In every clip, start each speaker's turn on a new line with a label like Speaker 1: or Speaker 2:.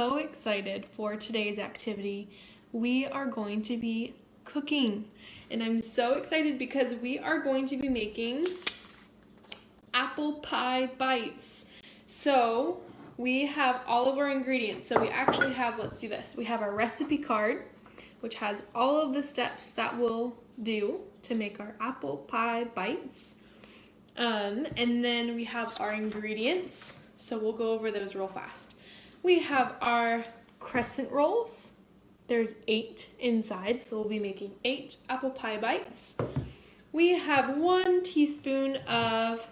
Speaker 1: so excited for today's activity. We are going to be cooking, and I'm so excited because we are going to be making apple pie bites. So we have all of our ingredients. So we actually have, let's do this. We have our recipe card, which has all of the steps that we'll do to make our apple pie bites. And then we have our ingredients. So we'll go over those real fast. We have our crescent rolls. There's 8 inside, so we'll be making 8 apple pie bites. We have 1 teaspoon of,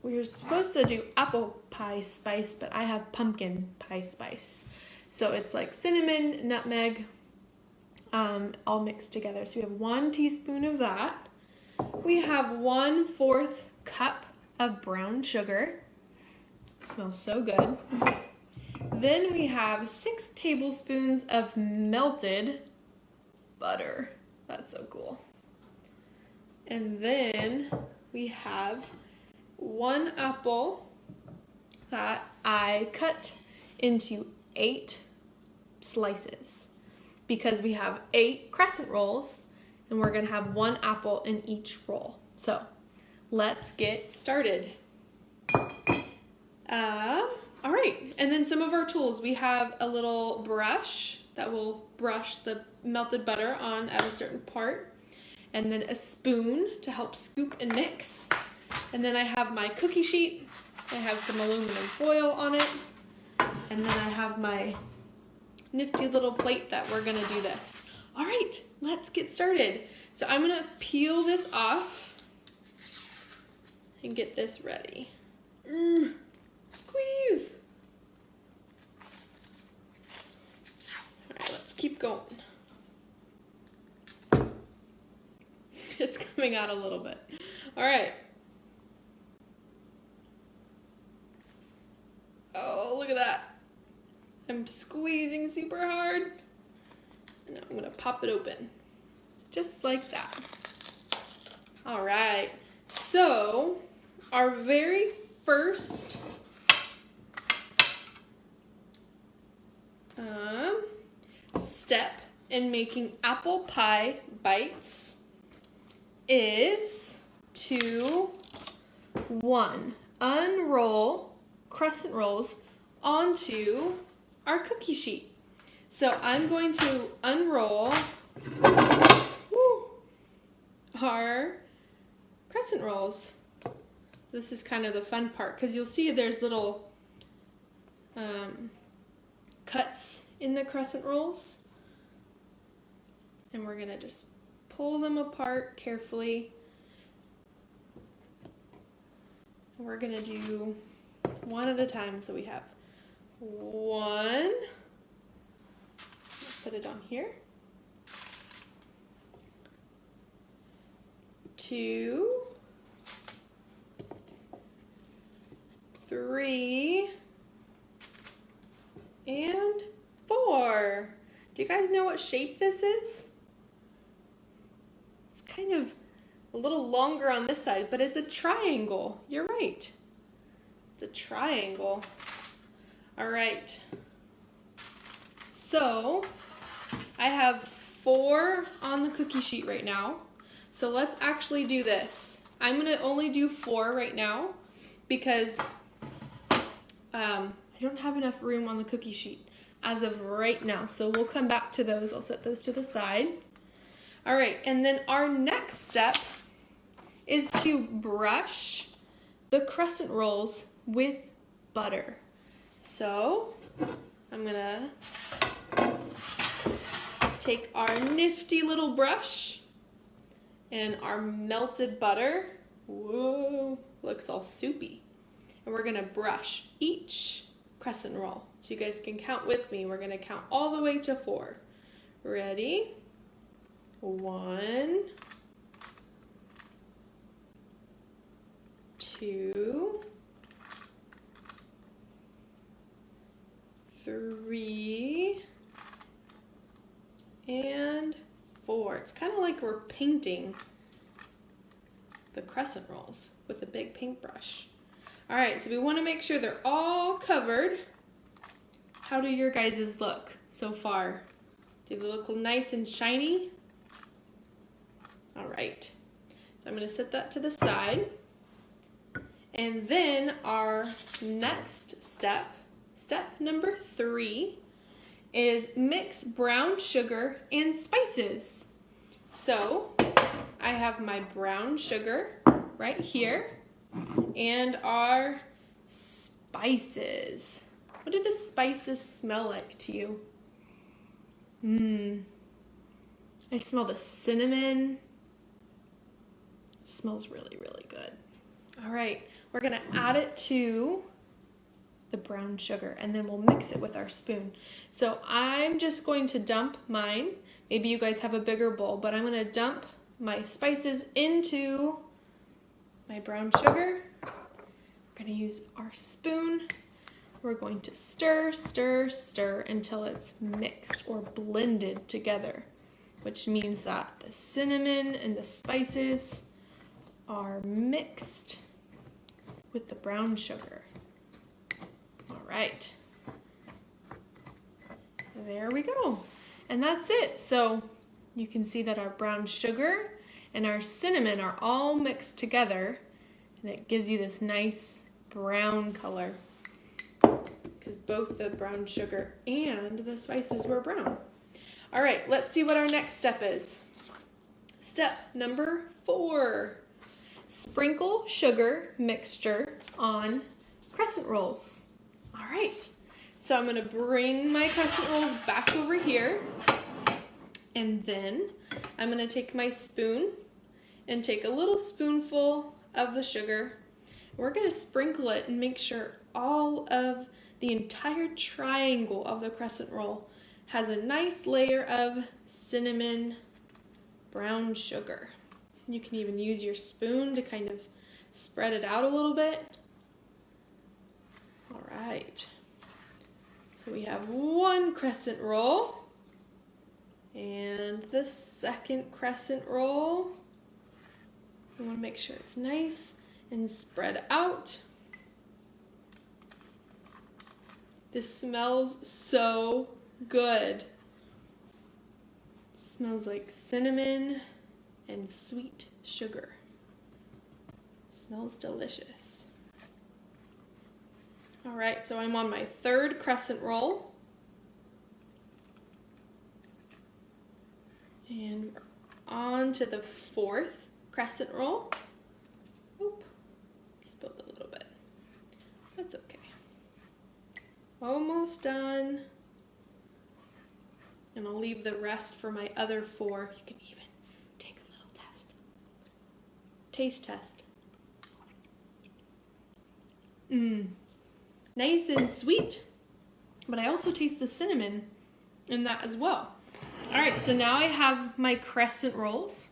Speaker 1: we were supposed to do apple pie spice, but I have pumpkin pie spice. So it's like cinnamon, nutmeg, all mixed together. So we have 1 teaspoon of that. We have 1/4 cup of brown sugar. Smells so good. Then we have 6 tablespoons of melted butter. That's so cool. And then we have 1 apple that I cut into 8 slices because we have 8 crescent rolls and we're gonna have 1 apple in each roll. So let's get started. All right, and then some of our tools. We have a little brush that will brush the melted butter on at a certain part, and then a spoon to help scoop and mix. And then I have my cookie sheet. I have some aluminum foil on it, and then I have my nifty little plate that we're gonna do this. All right, let's get started. So I'm gonna peel this off and get this ready. Squeeze. All right, let's keep going. It's coming out a little bit. All right. Oh, look at that. I'm squeezing super hard. And now I'm gonna pop it open. Just like that. All right. So our very first step in making apple pie bites is to 1, unroll crescent rolls onto our cookie sheet. So I'm going to unroll our crescent rolls. This is kind of the fun part because you'll see there's little cuts in the crescent rolls, and we're gonna just pull them apart carefully. And we're gonna do one at a time. So we have 1. Let's put it on here. 2, 3, and 4. Do you guys know what shape this is? It's kind of a little longer on this side, but it's a triangle. You're right. It's a triangle. All right. So I have 4 on the cookie sheet right now. So let's actually do this. I'm gonna only do 4 right now because I don't have enough room on the cookie sheet as of right now. So we'll come back to those. I'll set those to the side. All right, and then our next step is to brush the crescent rolls with butter. So I'm gonna take our nifty little brush and our melted butter. Whoa, looks all soupy. And we're gonna brush each crescent roll. So you guys can count with me. We're gonna count all the way to 4. Ready? 1, 2, 3, and 4. It's kind of like we're painting the crescent rolls with a big paintbrush. All right, so we want to make sure they're all covered. How do your guys' look so far? Do they look nice and shiny? All right, so I'm going to set that to the side. And then our next step, step number 3, is mix brown sugar and spices. So I have my brown sugar right here and our spices. What do the spices smell like to you? I smell the cinnamon. It smells really, really good. All right, we're gonna add it to the brown sugar and then we'll mix it with our spoon. So I'm just going to dump mine. Maybe you guys have a bigger bowl, but I'm gonna dump my spices into my brown sugar. We're gonna use our spoon. We're going to stir, stir, stir until it's mixed or blended together, which means that the cinnamon and the spices are mixed with the brown sugar. All right, there we go. And that's it. So you can see that our brown sugar and our cinnamon are all mixed together, and it gives you this nice brown color because both the brown sugar and the spices were brown. All right, let's see what our next step is. Step number 4, sprinkle sugar mixture on crescent rolls. All right, so I'm gonna bring my crescent rolls back over here, and then I'm gonna take my spoon and take a little spoonful of the sugar. We're gonna sprinkle it and make sure all of the entire triangle of the crescent roll has a nice layer of cinnamon brown sugar. You can even use your spoon to kind of spread it out a little bit. All right, so we have one crescent roll and the second crescent roll. We want to make sure it's nice and spread out. This smells so good. It smells like cinnamon and sweet sugar. It smells delicious. All right, so I'm on my 3rd crescent roll. And we're on to the 4th crescent roll. Oop, spilled a little bit. That's okay. Almost done. And I'll leave the rest for my other 4. You can even take a little test. Taste test. Nice and sweet, but I also taste the cinnamon in that as well. All right, so now I have my crescent rolls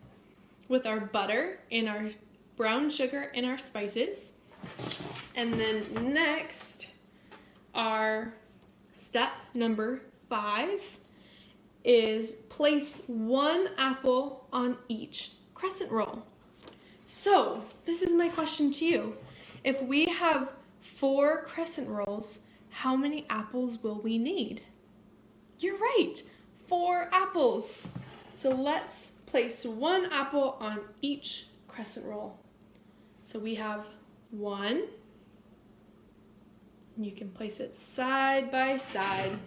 Speaker 1: with our butter and our brown sugar and our spices. And then next, our step number 5 is place 1 apple on each crescent roll. So this is my question to you. If we have 4 crescent rolls, how many apples will we need? You're right, 4 apples. So let's place 1 apple on each crescent roll. So we have 1. You can place it side by side,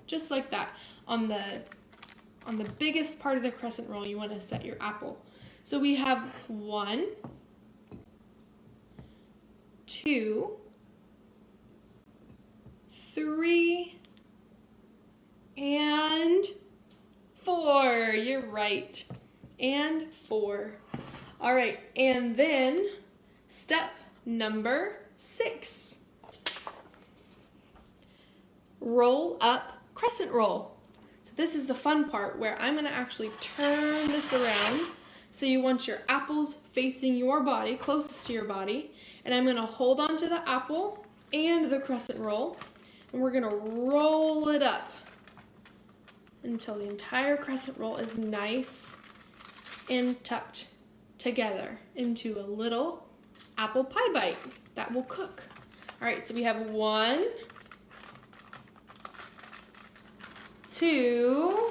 Speaker 1: just like that. On the biggest part of the crescent roll, you want to set your apple. So we have 1, 2, 3, and 4. You're right. And 4. All right, and then step number 6. Roll up crescent roll. So this is the fun part where I'm going to actually turn this around. So you want your apples facing your body, closest to your body. And I'm going to hold on to the apple and the crescent roll. And we're going to roll it up until the entire crescent roll is nice and tucked together into a little apple pie bite that will cook. All right, so we have 1, 2,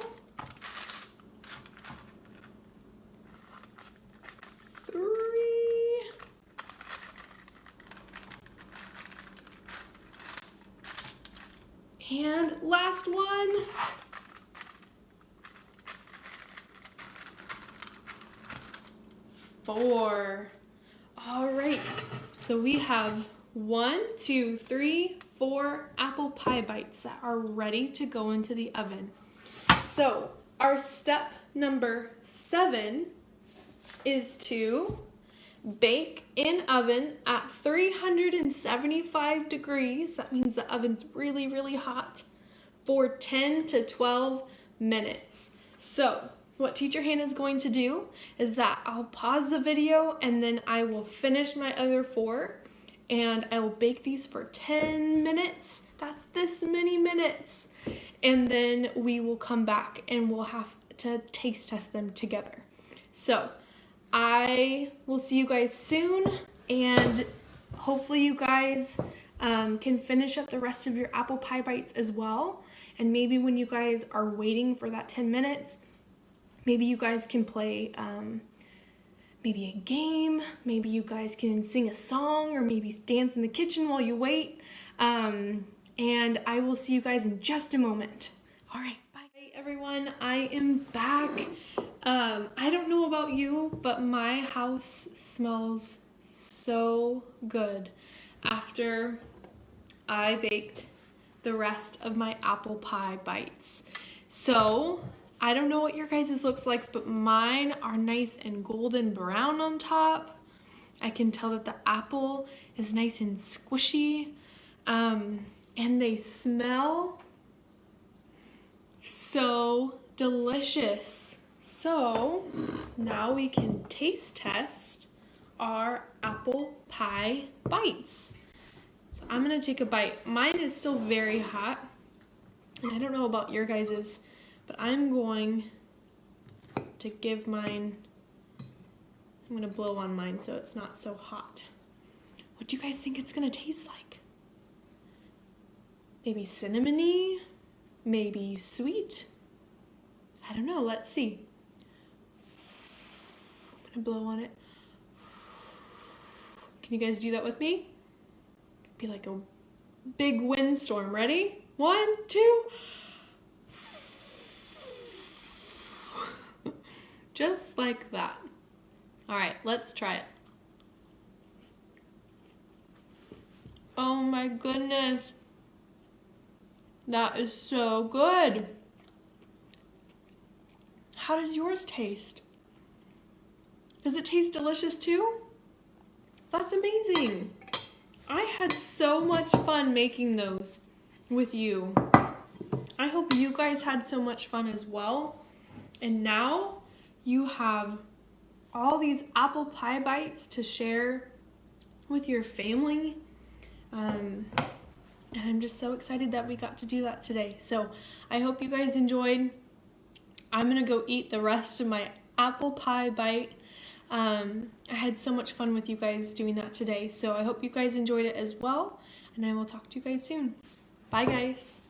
Speaker 1: 3, and last one. 4. All right, so we have 1, 2, 3, 4 apple pie bites that are ready to go into the oven. So our step number 7 is to bake in oven at 375 degrees. That means the oven's really, really hot for 10 to 12 minutes. So what Teacher Hannah is going to do is that I'll pause the video and then I will finish my other 4 and I will bake these for 10 minutes. That's this many minutes. And then we will come back and we'll have to taste test them together. So I will see you guys soon, and hopefully you guys can finish up the rest of your apple pie bites as well. And maybe when you guys are waiting for that 10 minutes, maybe you guys can play maybe a game, maybe you guys can sing a song, or maybe dance in the kitchen while you wait. And I will see you guys in just a moment. All right, bye everyone, I am back. I don't know about you, but my house smells so good after I baked the rest of my apple pie bites. So I don't know what your guys' looks like, but mine are nice and golden brown on top. I can tell that the apple is nice and squishy, and they smell so delicious. So now we can taste test our apple pie bites. So I'm gonna take a bite. Mine is still very hot, and I don't know about your guys's, but I'm going to give mine, I'm gonna blow on mine so it's not so hot. What do you guys think it's gonna taste like? Maybe cinnamony? Maybe sweet? I don't know, let's see. I'm gonna blow on it. Can you guys do that with me? Be like a big windstorm. Ready? 1, 2. Just like that. All right, let's try it. Oh my goodness. That is so good. How does yours taste? Does it taste delicious too? That's amazing. I had so much fun making those with you. I hope you guys had so much fun as well. And now you have all these apple pie bites to share with your family. And I'm just so excited that we got to do that today. So I hope you guys enjoyed. I'm gonna go eat the rest of my apple pie bite. I had so much fun with you guys doing that today. So I hope you guys enjoyed it as well. And I will talk to you guys soon. Bye guys.